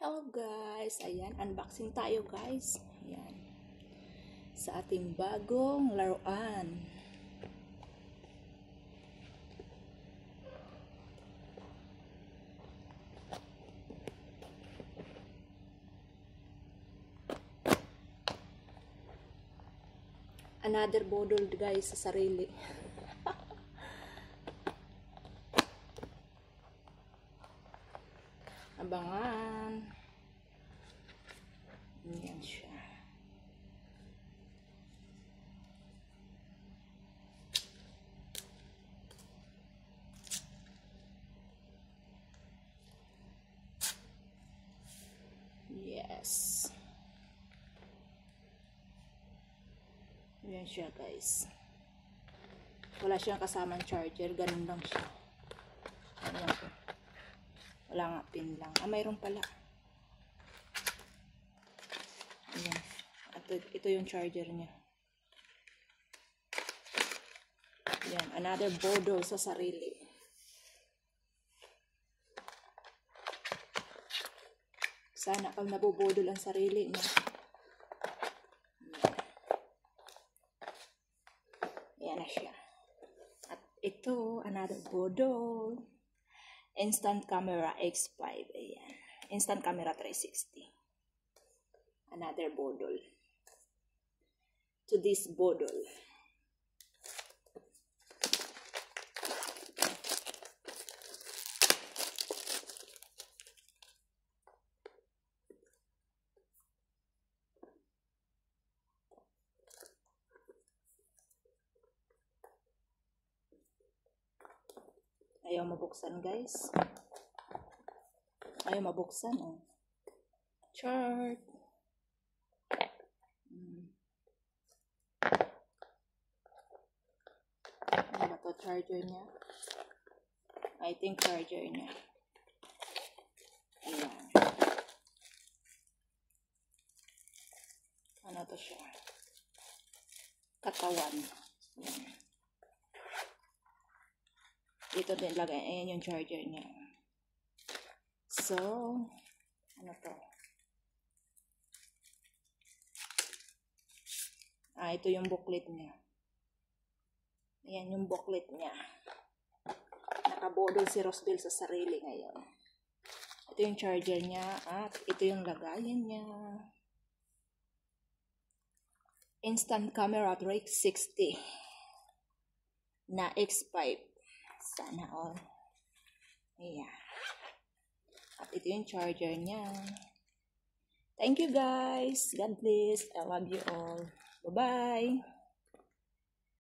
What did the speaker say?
Hello guys, ayan, unboxing tayo guys. Ayan, sa ating bagong laruan. Another bodol guys sa sarili. Abangan. Ayan siya. Yes. Ayan siya guys. Wala siyang kasamang charger. Ganun lang siya. Ayan siya. Wala nga pin lang. Ah, mayroon pala. Ayan. At ito yung charger niya. Ayan. Another bodol sa sarili. Sana pag nabubodol ang sarili niya. Ayan na siya. At ito, another bodol. Instant camera X5. Ayan. Instant camera 360. Another bodol. To this bodol. Ayaw mabuksan guys. Ayaw mabuksan oh. Chart. Ano ba to? Charger niya? I think charger niya. Ayan. Ano to siya? Katawan. Ayan. Dito din lagay. Ayan yung charger niya. So, ano to? Ah, ito yung booklet niya. Ayan yung booklet niya. Nakabodol si Rosdale sa sarili ngayon. Ito yung charger niya at ito yung lagayan niya. Instant camera 360 na X5. Sana all. Ayan. At ito yung charger niya. Thank you guys. God bless. I love you all. Bye-bye.